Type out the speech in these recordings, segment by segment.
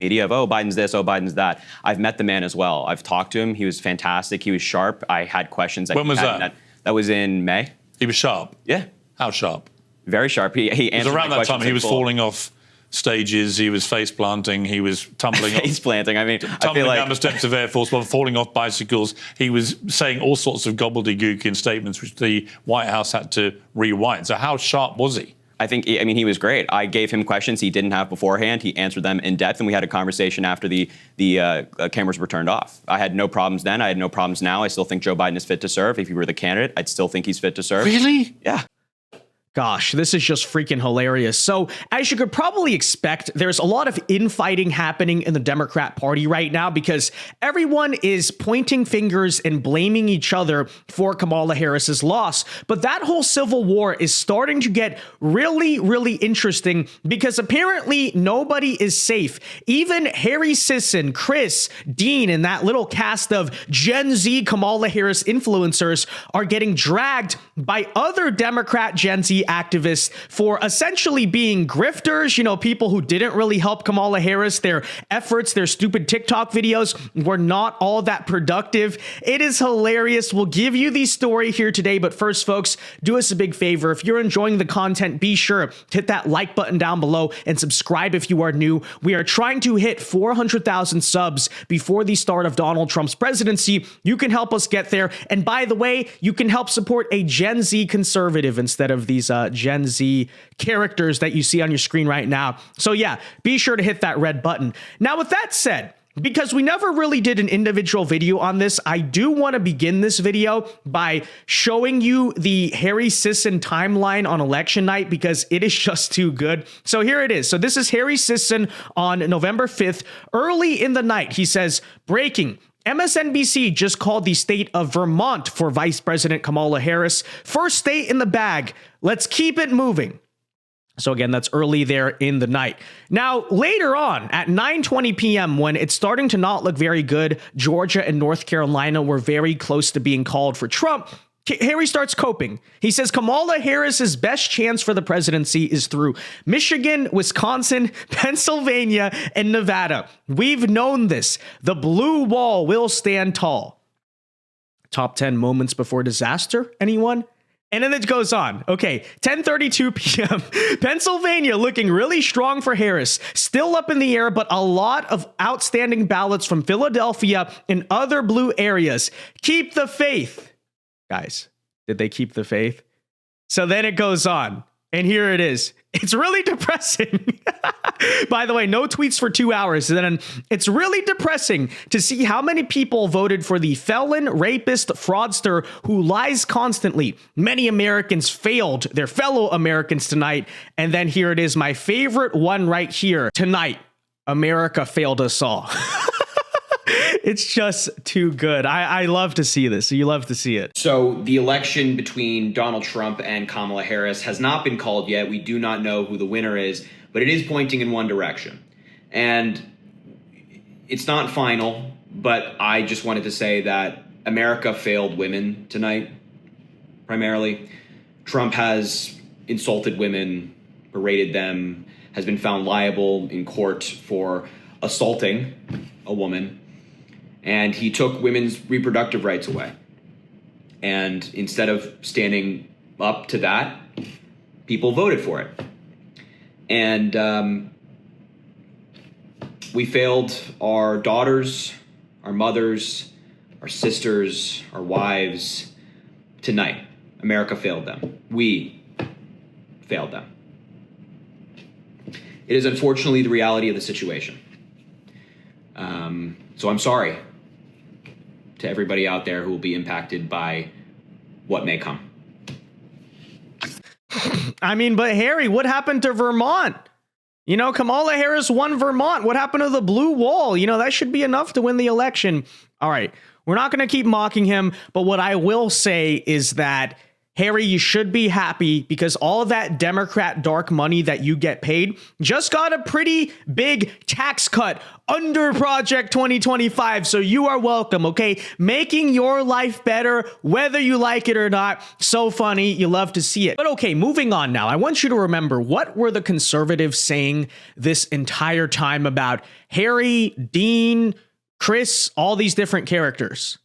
media of, oh, Biden's this, oh, Biden's that. I've met the man as well. I've talked to him. He was fantastic. He was sharp. I had questions. When was that? That was in May. He was sharp? Yeah. How sharp? Very sharp. He answered it was around my that time he was full. falling off stages, he was face planting, he was tumbling face planting. I mean, tumbling I feel like down the steps of Air Force One, falling off bicycles. He was saying all sorts of gobbledygook in statements which the White House had to rewind. So how sharp was he? I mean, he was great. I gave him questions he didn't have beforehand. He answered them in depth, and we had a conversation after the cameras were turned off. I had no problems then. I had no problems now. I still think Joe Biden is fit to serve. If he were the candidate, I'd still think he's fit to serve. Really? Yeah. Gosh, this is just freaking hilarious. So, as you could probably expect, there's a lot of infighting happening in the Democrat Party right now because everyone is pointing fingers and blaming each other for Kamala Harris's loss. But that whole civil war is starting to get really, really interesting because apparently nobody is safe. Even Harry Sisson, Chris, Dean, and that little cast of Gen Z Kamala Harris influencers are getting dragged by other Democrat Gen Z activists for essentially being grifters, you know, people who didn't really help Kamala Harris. Their efforts, their stupid TikTok videos were not all that productive. It is hilarious. We'll give you the story here today. But first, folks, do us a big favor. If you're enjoying the content, be sure to hit that like button down below and subscribe if you are new. We are trying to hit 400,000 subs before the start of Donald Trump's presidency. You can help us get there. And by the way, you can help support a Gen Z conservative instead of these Gen Z characters that you see on your screen right now. So yeah, be sure to hit that red button. Now, with that said, because we never really did an individual video on this, I do want to begin this video by showing you the Harry Sisson timeline on election night because it is just too good. So here it is. So this is Harry Sisson on November 5th. Early in the night, he says, breaking. MSNBC just called the state of Vermont for Vice President Kamala Harris. First state in the bag. Let's keep it moving. So again, that's early there in the night. Now, later on at 9:20 p.m., when it's starting to not look very good, Georgia and North Carolina were very close to being called for Trump. Harry starts coping. He says Kamala Harris's best chance for the presidency is through Michigan, Wisconsin, Pennsylvania, and Nevada. We've known this. The blue wall will stand tall. Top 10 moments before disaster, anyone? And then it goes on. Okay, 10:32 p.m. Pennsylvania looking really strong for Harris. Still up in the air, but a lot of outstanding ballots from Philadelphia and other blue areas. Keep the faith. Guys, did they keep the faith? So then it goes on. And here it is. It's really depressing. By the way, no tweets for 2 hours. And then it's really depressing to see how many people voted for the felon, rapist, fraudster who lies constantly. Many Americans failed their fellow Americans tonight. And then here it is, my favorite one right here. Tonight, America failed us all. It's just too good. I love to see this. You love to see it. So the election between Donald Trump and Kamala Harris has not been called yet. We do not know who the winner is, but it is pointing in one direction. And it's not final, but I just wanted to say that America failed women tonight, primarily. Trump has insulted women, berated them, has been found liable in court for assaulting a woman. And he took women's reproductive rights away. And instead of standing up to that, people voted for it. And we failed our daughters, our mothers, our sisters, our wives tonight. America failed them. We failed them. It is unfortunately the reality of the situation. So I'm sorry to everybody out there who will be impacted by what may come. I mean, but Harry, what happened to Vermont? You know, Kamala Harris won Vermont. What happened to the blue wall? You know, that should be enough to win the election. All right, we're not going to keep mocking him, but what I will say is that Harry, you should be happy because all that Democrat dark money that you get paid just got a pretty big tax cut under Project 2025. So you are welcome, okay? Making your life better, whether you like it or not. So funny. You love to see it. But okay, moving on now. I want you to remember, what were the conservatives saying this entire time about Harry, Dean, Chris, all these different characters?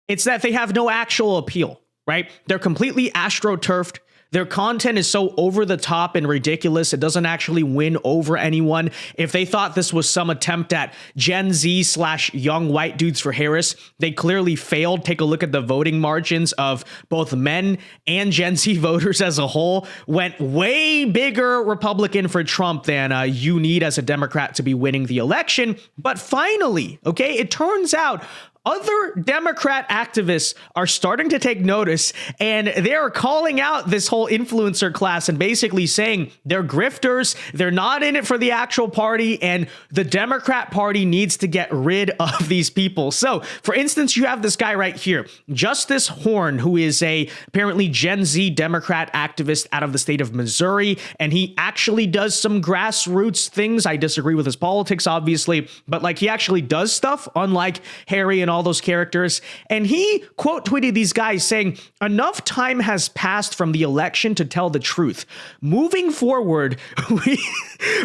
It's that they have no actual appeal. Right? They're completely astroturfed. Their content is so over the top and ridiculous, it doesn't actually win over anyone. If they thought this was some attempt at Gen Z / young white dudes for Harris, they clearly failed. Take a look at the voting margins of both men and Gen Z voters as a whole. Went way bigger Republican for Trump than you need as a Democrat to be winning the election. But finally, okay, it turns out other Democrat activists are starting to take notice, and they're calling out this whole influencer class and basically saying they're grifters, they're not in it for the actual party, and the Democrat Party needs to get rid of these people. So, for instance, you have this guy right here, Justice Horn, who is a apparently Gen Z Democrat activist out of the state of Missouri, and he actually does some grassroots things. I disagree with his politics, obviously, but like he actually does stuff, unlike Harry and all those characters. And he quote tweeted these guys saying, "Enough time has passed from the election to tell the truth. Moving forward,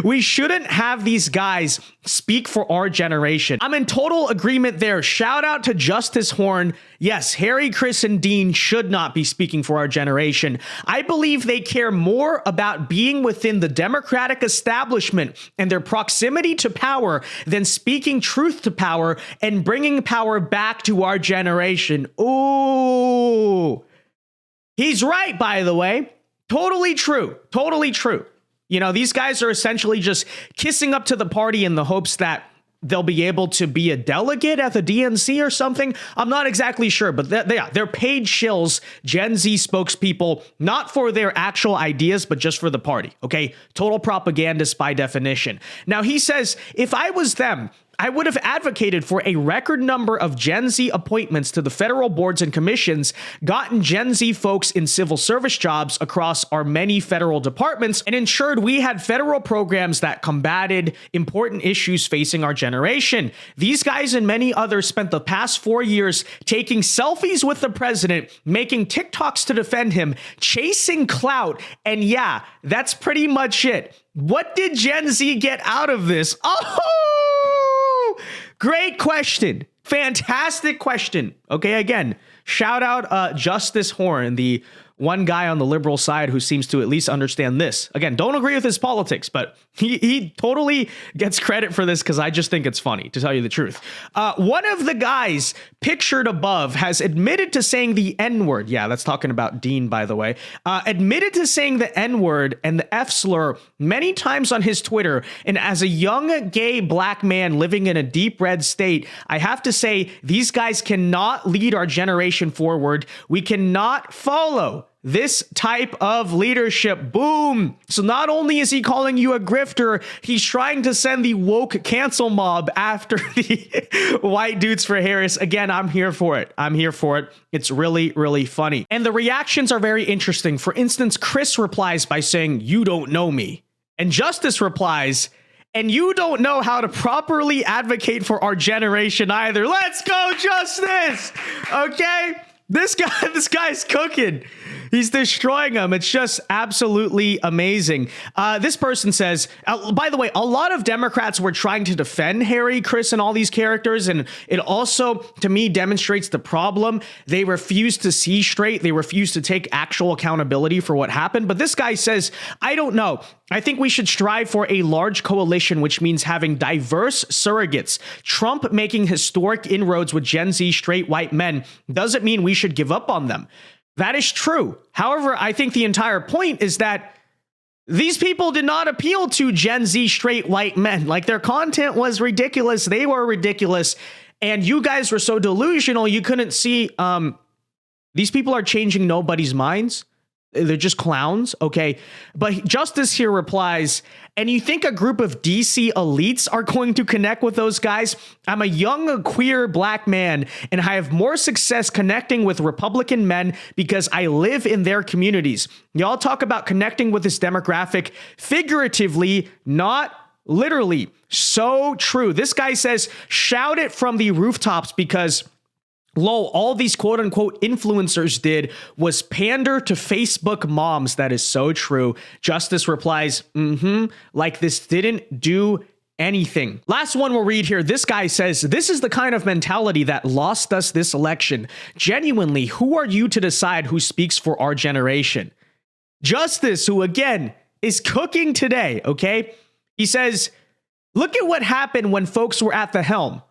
we shouldn't have these guys speak for our generation." I'm in total agreement there. Shout out to Justice Horn. Yes, Harry, Chris, and Dean should not be speaking for our generation. I believe they care more about being within the Democratic establishment and their proximity to power than speaking truth to power and bringing power back to our generation. Ooh. He's right, by the way. Totally true. Totally true. You know, these guys are essentially just kissing up to the party in the hopes that they'll be able to be a delegate at the DNC or something. I'm not exactly sure, but they're paid shills, Gen Z spokespeople, not for their actual ideas, but just for the party. Okay. Total propagandists by definition. Now, he says, if I was them, I would have advocated for a record number of Gen Z appointments to the federal boards and commissions, gotten Gen Z folks in civil service jobs across our many federal departments, and ensured we had federal programs that combated important issues facing our generation. These guys and many others spent the past 4 years taking selfies with the president, making TikToks to defend him, chasing clout, and yeah, that's pretty much it. What did Gen Z get out of this? Oh, great question. Fantastic question. Okay, again, shout out Justice Horn, the one guy on the liberal side who seems to at least understand this. Again, don't agree with his politics, but he totally gets credit for this because I just think it's funny, to tell you the truth. One of the guys pictured above has admitted to saying the N-word. Yeah, that's talking about Dean, by the way. Admitted to saying the N-word and the F slur many times on his Twitter. And as a young gay black man living in a deep red state, I have to say these guys cannot lead our generation forward. We cannot follow this type of leadership. Boom. So not only is he calling you a grifter, he's trying to send the woke cancel mob after the white dudes for Harris. Again, I'm here for it. I'm here for it. It's really, really funny. And the reactions are very interesting. For instance, Chris replies by saying, "You don't know me." And Justice replies, "And you don't know how to properly advocate for our generation either." Let's go, Justice. Okay. This guy's cooking. He's destroying them. It's just absolutely amazing. This person says, by the way, a lot of Democrats were trying to defend Harry, Chris, and all these characters. And it also, to me, demonstrates the problem. They refuse to see straight. They refuse to take actual accountability for what happened. But this guy says, "I don't know. I think we should strive for a large coalition, which means having diverse surrogates. Trump making historic inroads with Gen Z straight white men doesn't mean we should give up on them." That is true. However, I think the entire point is that these people did not appeal to Gen Z straight white men. Like, their content was ridiculous. They were ridiculous. And you guys were so delusional, you couldn't see these people are changing nobody's minds. They're just clowns, okay? But Justice here replies, and you think a group of DC elites are going to connect with those guys? I'm a young, queer black man, and I have more success connecting with Republican men because I live in their communities. Y'all talk about connecting with this demographic figuratively, not literally. So true. This guy says, shout it from the rooftops because lol, all these quote unquote influencers did was pander to Facebook moms. That is so true. Justice replies, like this didn't do anything. Last one we'll read here. This guy says, this is the kind of mentality that lost us this election. Genuinely, who are you to decide who speaks for our generation? Justice, who again is cooking today, okay? He says, look at what happened when folks were at the helm.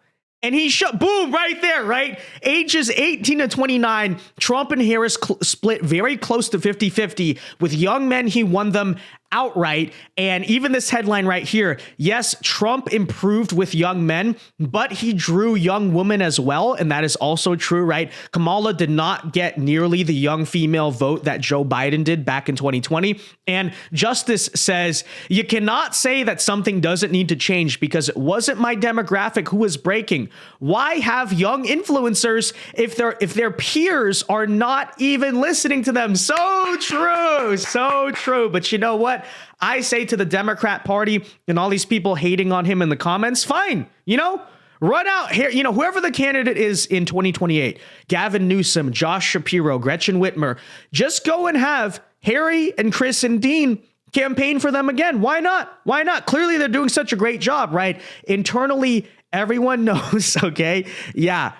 And he boom, right there, right? Ages 18 to 29, Trump and Harris split very close to 50-50. With young men, he won them outright. And even this headline right here, yes, Trump improved with young men, but he drew young women as well. And that is also true, right? Kamala did not get nearly the young female vote that Joe Biden did back in 2020. And Justice says, you cannot say that something doesn't need to change because it wasn't my demographic who was breaking. Why have young influencers if their peers are not even listening to them? So true, so true. But you know what? I say to the Democrat Party and all these people hating on him in the comments, fine, run out here, whoever the candidate is in 2028, Gavin Newsom, Josh Shapiro, Gretchen Whitmer, just go and have Harry and Chris and Dean campaign for them again. Why not? Why not? Clearly they're doing such a great job, right? Internally, everyone knows, okay? Yeah,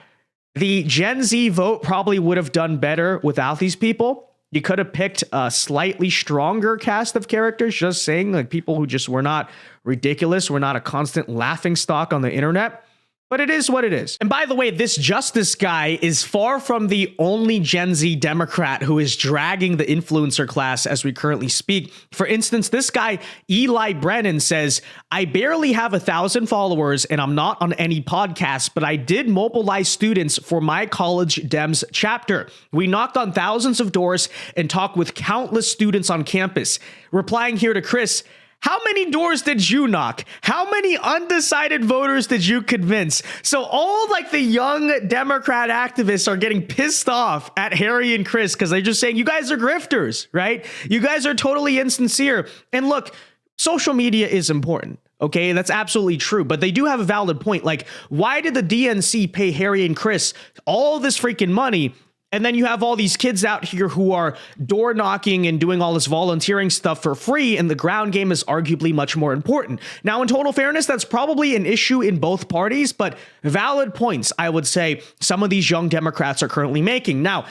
the Gen Z vote probably would have done better without these people. You could have picked a slightly stronger cast of characters, just saying, like people who just were not ridiculous, were not a constant laughing stock on the internet. But it is what it is. And by the way, this Justice guy is far from the only Gen Z Democrat who is dragging the influencer class as we currently speak. For instance, this guy, Eli Brennan, says, I barely have 1,000 followers and I'm not on any podcasts, but I did mobilize students for my college Dems chapter. We knocked on thousands of doors and talked with countless students on campus. Replying here to Chris, how many doors did you knock? How many undecided voters did you convince? So all like the young Democrat activists are getting pissed off at Harry and Chris because they're just saying, you guys are grifters, right? You guys are totally insincere. And look, social media is important. Okay, that's absolutely true. But they do have a valid point. Like, why did the DNC pay Harry and Chris all this freaking money? And then you have all these kids out here who are door knocking and doing all this volunteering stuff for free, and the ground game is arguably much more important. Now, in total fairness, that's probably an issue in both parties, but valid points, I would say, some of these young Democrats are currently making. Now,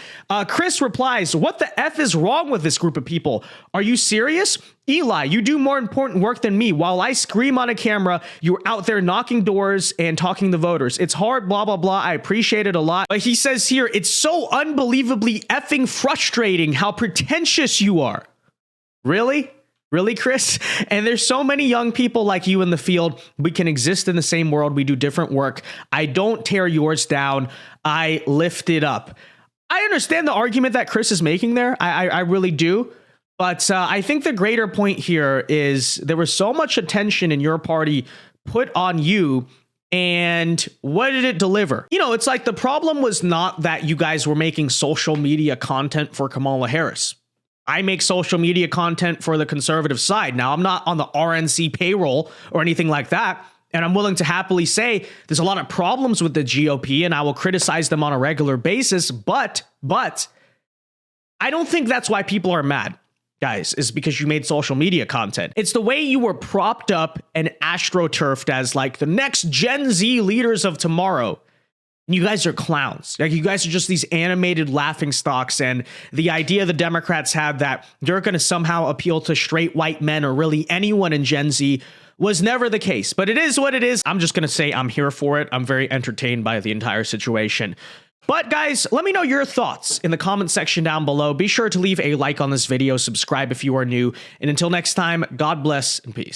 Chris replies, what the F is wrong with this group of people? Are you serious? Eli, you do more important work than me. While I scream on a camera, you're out there knocking doors and talking to voters. It's hard, blah, blah, blah. I appreciate it a lot. But he says here, it's so unbelievably effing frustrating how pretentious you are. Really? Really, Chris? And there's so many young people like you in the field. We can exist in the same world. We do different work. I don't tear yours down. I lift it up. I understand the argument that Chris is making there. I really do. But I think the greater point here is there was so much attention in your party put on you. And what did it deliver? It's like the problem was not that you guys were making social media content for Kamala Harris. I make social media content for the conservative side. Now, I'm not on the RNC payroll or anything like that. And I'm willing to happily say there's a lot of problems with the GOP and I will criticize them on a regular basis. But I don't think that's why people are mad, guys, is because you made social media content. It's the way you were propped up and astroturfed as like the next Gen Z leaders of tomorrow. You guys are clowns. Like, you guys are just these animated laughing stocks. And the idea the Democrats had that they're going to somehow appeal to straight white men or really anyone in Gen Z was never the case. But it is what it is. I'm just going to say I'm here for it. I'm very entertained by the entire situation. But guys, let me know your thoughts in the comment section down below. Be sure to leave a like on this video, subscribe if you are new. And until next time, God bless and peace.